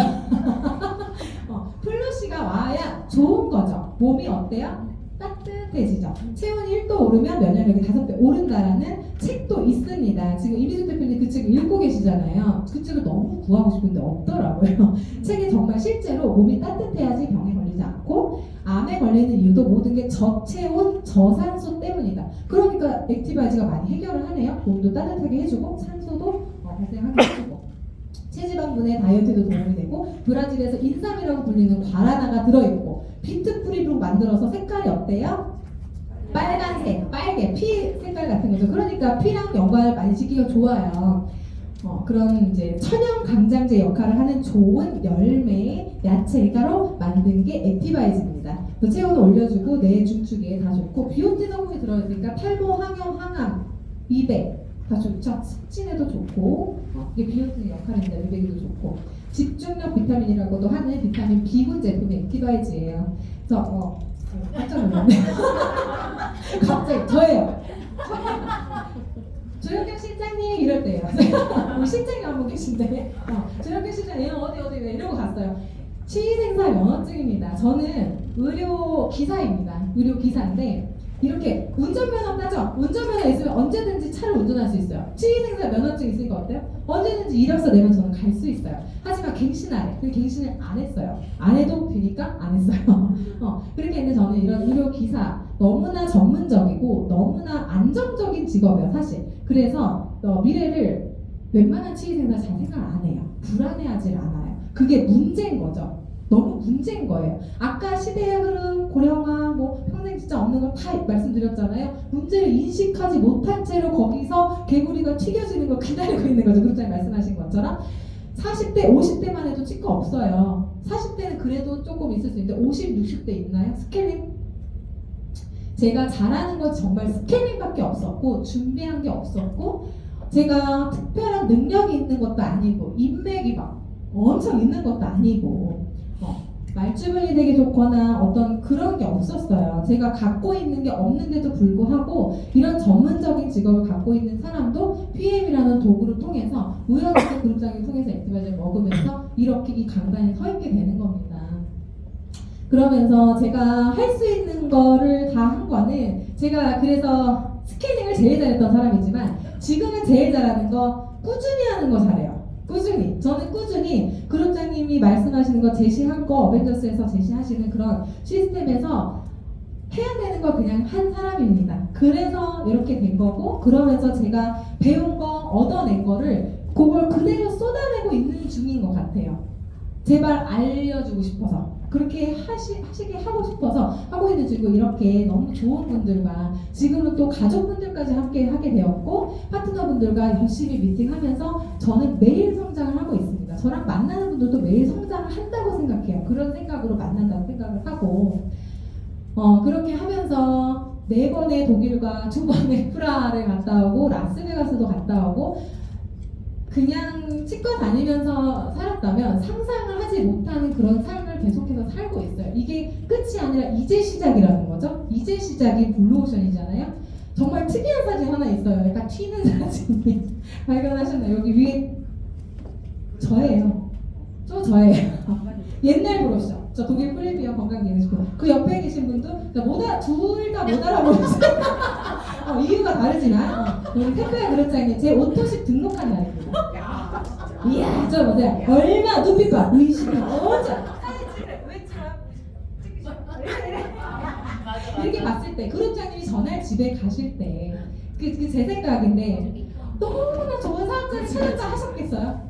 플러시가 와야 좋은 거죠. 몸이 어때요? 따뜻해지죠. 체온이 1도 오르면 면역력이 5배 오른다라는 책도 있습니다. 지금 이미수 대표님 그 책 읽고 계시잖아요. 그 책을 너무 구하고 싶은데 없더라고요. 책에 정말 실제로 몸이 따뜻해야지 병에 걸리지 않고 암에 걸리는 이유도 모든 게 저체온, 저산소 때문이다. 그러니까 액티바이즈가 많이 해결을 하네요. 몸도 따뜻하게 해주고 산소도 발생하게 해주고 체지방분해 다이어트에도 도움이 되고 브라질에서 인삼이라고 불리는 과라나가 들어있고 비트 뿌리로 만들어서 색깔이 어때요? 빨간색, 빨개, 피 색깔 같은 거죠. 그러니까 피랑 연관을 많이 짓기가 좋아요. 그런 이제 천연 강장제 역할을 하는 좋은 열매, 야채가로 만든 게 액티바이즈입니다. 또 체온을 올려주고 뇌 중축에 다 좋고 비오틴 성분이 들어있으니까 탈모, 항염, 항암, 미백 다 좋죠. 습진에도 좋고 이게 비오틴의 역할입니다. 미백에도 좋고 집중력 비타민이라고도 하는 비타민 B군 제품의 액티바이즈예요. 그래서 깜짝 놀랐네. 갑자기 저예요. 조영경 실장님 이럴 때요. 우리 실장님 한 분 계신데 조영경 실장님 어디 왜 이러고 갔어요. 취생사 면허증입니다. 저는 의료 기사입니다. 의료 기사인데 이렇게 운전면허 따죠? 운전면허 있으면 언제든지 차를 운전할 수 있어요. 취생사 면허증 있으니까 어때요? 언제든지 이력서 내면 저는 갈 수 있어요. 하지만 갱신하래. 그 갱신을 안 했어요. 안 해도 되니까 안 했어요. 그렇게 했는데 저는 이런 의료 기사 너무나 전문적이고 너무나 안정적인 직업이에요, 사실. 그래서 미래를 웬만한 취직생사 잘 생각 안 해요. 불안해하질 않아요. 그게 문제인 거죠. 너무 문제인 거예요. 아까 시대의 흐름, 고령화, 평생 진짜 없는 걸 다 말씀드렸잖아요. 문제를 인식하지 못한 채로 거기서 개구리가 튀겨지는 걸 기다리고 있는 거죠. 그렇게 말씀하신 것처럼 40대, 50대만 해도 치과 없어요. 40대는 그래도 조금 있을 수 있는데 50, 60대 있나요? 스케일링? 제가 잘하는 건 정말 스케일링밖에 없었고 준비한 게 없었고 제가 특별한 능력이 있는 것도 아니고 인맥이 막 엄청 있는 것도 아니고 말주변이 되게 좋거나 어떤 그런 게 없었어요. 제가 갖고 있는 게 없는데도 불구하고 이런 전문적인 직업을 갖고 있는 사람도 PM이라는 도구를 통해서 우연하게 그룹장을 통해서 액티바이저를 먹으면서 이렇게 이 강단에 서 있게 되는 겁니다. 그러면서 제가 할 수 있는 거를 다 한 거는 제가 그래서 스캐닝을 제일 잘했던 사람이지만 지금은 제일 잘하는 거 꾸준히 하는 거 잘해요. 꾸준히. 저는 꾸준히 그룹장님이 말씀하시는 거 제시한 거 어벤져스에서 제시하시는 그런 시스템에서 해야 되는 거 그냥 한 사람입니다. 그래서 이렇게 된 거고 그러면서 제가 배운 거 얻어낸 거를 그걸 그대로 쏟아내고 있는 중인 것 같아요. 제발 알려주고 싶어서 그렇게 하시게 하고 싶어서 하고 있는 중이고 이렇게 너무 좋은 분들과 지금은 또 가족분들까지 함께 하게 되었고 파트너분들과 열심히 미팅하면서 저는 매일 성장을 하고 있습니다. 저랑 만나는 분들도 매일 성장을 한다고 생각해요. 그런 생각으로 만난다고 생각을 하고 그렇게 하면서 4번의 독일과 2번의 프라하를 갔다 오고 라스베가스도 갔다 오고 그냥 치과 다니면서 살았다면 상상을 하지 못하는 그런 삶을 계속해서 살고 있어요. 이게 끝이 아니라 이제 시작이라는 거죠. 이제 시작이 블루오션이잖아요. 정말 특이한 사진 하나 있어요. 약간 튀는 사진이 발견하셨나요? 여기 위에 저예요. 저예요. 옛날 브로셔. 저 독일 프리미엄 건강기능식품. 그 옆에 계신 분도 둘 다 못 알아보셨어요. 이유가 다르지만 우리 태클의 그룹장님 제 오토십 등록한 날입니다. 이야 저 보세요. 얼마 눈빛 봐. 의심이 어쩌. 이렇게 봤을 때 그룹장님이 전날 집에 가실 때 제 생각인데 너무나 좋은 사람들 찾았다 하셨겠어요?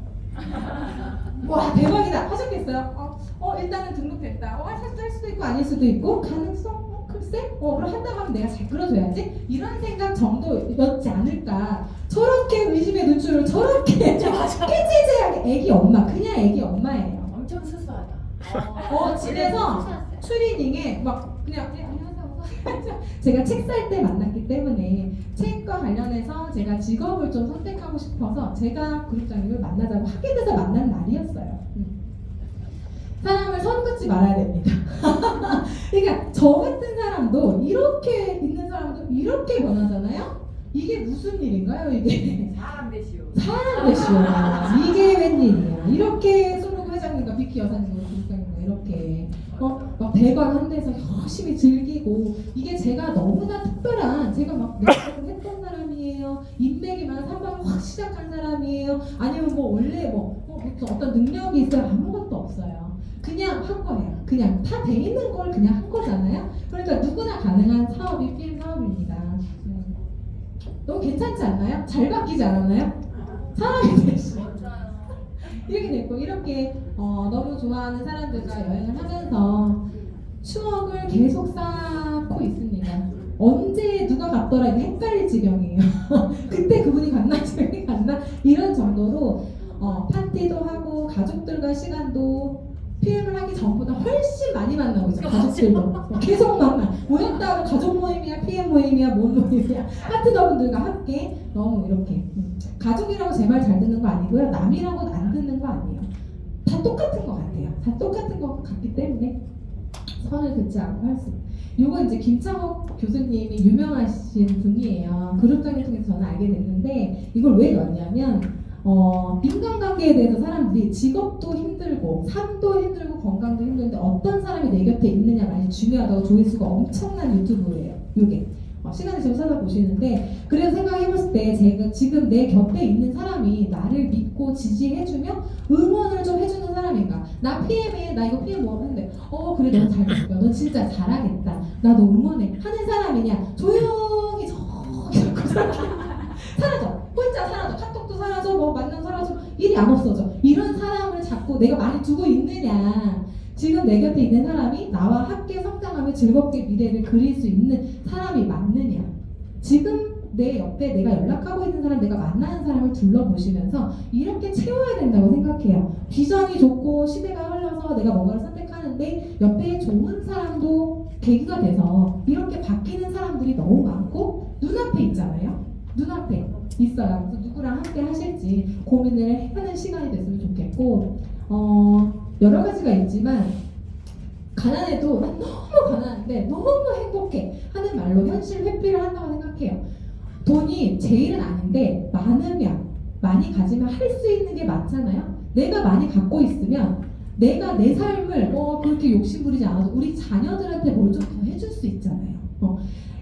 와 대박이다 하셨겠어요? 일단은 등록됐다. 할 수도 있고 아닐 수도 있고 가능성 글쎄? 그럼 한다고 하면 내가 잘 끌어줘야지 이런 생각 정도였지 않을까. 저렇게 의심의 눈초를 저렇게 깨지지하게 애기 엄마 그냥 애기 엄마예요. 엄청 수수하다. 집에서 추리닝에 막 그냥 안녕하세요. 제가 책 살 때 만났기 때문에 책과 관련해서 제가 직업을 좀 선택하고 싶어서 제가 그룹장님을 만나자고 하게 돼서 만난 날이었어요. 사람을 선 긋지 말아야 됩니다. 그러니까 저 같은 사람도 이렇게 있는 사람도 이렇게 변하잖아요. 이게 무슨 일인가요? 이게 사람 되시오. 사람 되시오. 이게 웬일이야. 이렇게 손흥 회장님과 비키 여사님과 그룹장님과 이렇게 막 대관 한 데서 열심히 즐기고 이게 제가 너무나 특별한 제가 막 내가 했던 사람이에요. 인맥이만 3방 확 시작한 사람이에요. 아니면 원래 어떤 능력이 있어요. 아무것도 없어요. 그냥 한 거예요. 그냥 다 돼 있는 걸 그냥 한 거잖아요. 그러니까 누구나 가능한 사업이 PM 사업입니다. 너무 괜찮지 않나요? 잘 바뀌지 않았나요? 사람이 되시. 이렇게 됐고 이렇게 너무 좋아하는 사람들과 여행을 하면서 추억을 계속 쌓고 있습니다. 언제 누가 갔더라 이게 헷갈릴 지경이에요. 그때 그분이 갔나 저기 갔나 이런 정도로 파티도 하고 가족들과 시간도 PM을 하기 전보다 훨씬 많이 만나고 있어요. 가족들도 계속 만나. 모였다고 가족 모임이야, PM 모임이야, 뭔 모임이야. 파트너분들과 함께 너무 이렇게 가족이라고 제 말 잘 듣는 거 아니고요. 남이라고 안 듣는 거 아니에요. 다 똑같은 것 같아요. 다 똑같은 것 같기 때문에 선을 긋지 않고 할 수. 요거 이제 김창옥 교수님이 유명하신 분이에요. 그룹장을 통해서 저는 알게 됐는데 이걸 왜 넣었냐면 인간관계에 대해서 사람들이 직업도 힘들고 삶도 힘들고 건강도 힘든데 어떤 사람이 내 곁에 있느냐 많이 중요하다고 조회수가 엄청난 유튜브예요. 요게 시간 있으면 찾아보시는데 그래서 생각해봤을 때 제가 지금 내 곁에 있는 사람이 나를 믿고 지지해주며 응원을 좀 해주는 사람인가. 나 PM에 나 이거 PM 뭐 하는데 그래 너 잘 됐고요. 너 진짜 잘하겠다. 나 너 응원해 하는 사람이냐. 조용히 저기 사라져. 혼자 사라져. 카톡도 사라져. 만남 사라져. 일이 안 없어져. 이런 사람을 자꾸 내가 많이 두고 있느냐. 지금 내 곁에 있는 사람이 나와 함께 성장하며 즐겁게 미래를 그릴 수 있는 사람이 맞느냐. 지금 내 옆에 내가 연락하고 있는 사람, 내가 만나는 사람을 둘러보시면서 이렇게 채워야 된다고 생각해요. 비전이 좋고 시대가 흘러서 내가 뭔가를 선택하는데 옆에 좋은 사람도 계기가 돼서 이렇게 바뀌는 사람들이 너무 많고 눈앞에 있잖아요. 눈앞에 있어요. 그래서 누구랑 함께 하실지 고민을 하는 시간이 됐으면 좋겠고 여러 가지가 있지만 가난해도 난 너무 가난한데 너무 행복해 하는 말로 현실 회피를 한다고 생각해요. 돈이 제일은 아닌데 많으면 많이 가지면 할 수 있는 게 많잖아요. 내가 많이 갖고 있으면 내가 내 삶을 그렇게 욕심부리지 않아도 우리 자녀들한테 뭘 좀 더 해줄 수 있잖아요.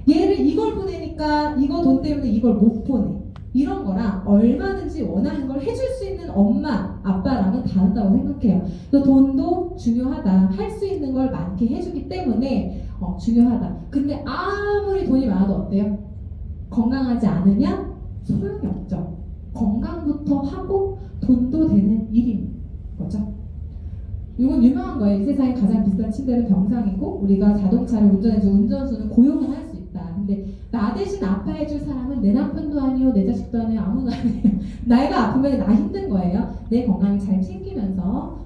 얘를 이걸 보내니까 이거 돈 때문에 이걸 못 보내. 이런 거랑 얼마든지 원하는 걸 해줄 수 있는 엄마, 아빠랑은 다르다고 생각해요. 또 돈도 중요하다. 할 수 있는 걸 많게 해주기 때문에 중요하다. 근데 아무리 돈이 많아도 어때요? 건강하지 않으면 소용이 없죠. 건강부터 하고 돈도 되는 일인 거죠. 이건 유명한 거예요. 이 세상에 가장 비싼 침대는 병상이고 우리가 자동차를 운전해서 운전수는 고용은 할 수 있다. 근데 나 대신 아파해줄 사람은 내 남편도 아니요, 내 자식도 아니요, 아무도 아니에요. 내가 아프면 나 힘든 거예요. 내 건강 잘 챙기면서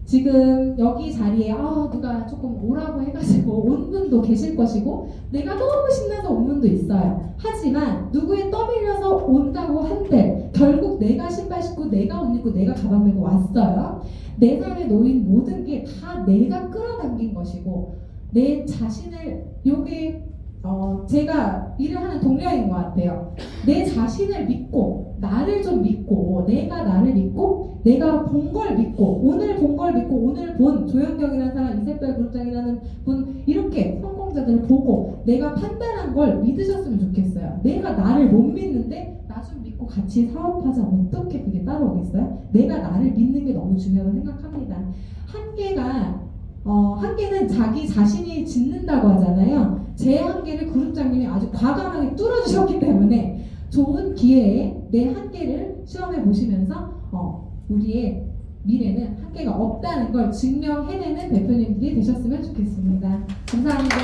지금 여기 자리에 누가 조금 오라고 해가지고 온 분도 계실 것이고 내가 너무 신나서 온 분도 있어요. 하지만 누구에 떠밀려서 온다고 한들 결국 내가 신발 신고 내가 옷 입고 내가 가방 메고 왔어요. 내 삶에 놓인 모든 게 다 내가 끌어당긴 것이고 내 자신을 요게 제가 일을 하는 동료인 것 같아요. 내 자신을 믿고 나를 좀 믿고 내가 나를 믿고 내가 본 걸 믿고 오늘 본 걸 믿고 오늘 본 조현경이라는 사람, 이세별 그룹장이라는 분 이렇게 성공자들을 보고 내가 판단한 걸 믿으셨으면 좋겠어요. 내가 나를 못 믿는데 나 좀 믿고 같이 사업하자. 어떻게 그게 따라오겠어요? 내가 나를 믿는 게 너무 중요하다고 생각합니다. 한계는 자기 자신이 짓는다고 하잖아요. 제 한계를 그룹장님이 아주 과감하게 뚫어주셨기 때문에 좋은 기회에 내 한계를 시험해 보시면서 우리의 미래는 한계가 없다는 걸 증명해내는 대표님들이 되셨으면 좋겠습니다. 감사합니다.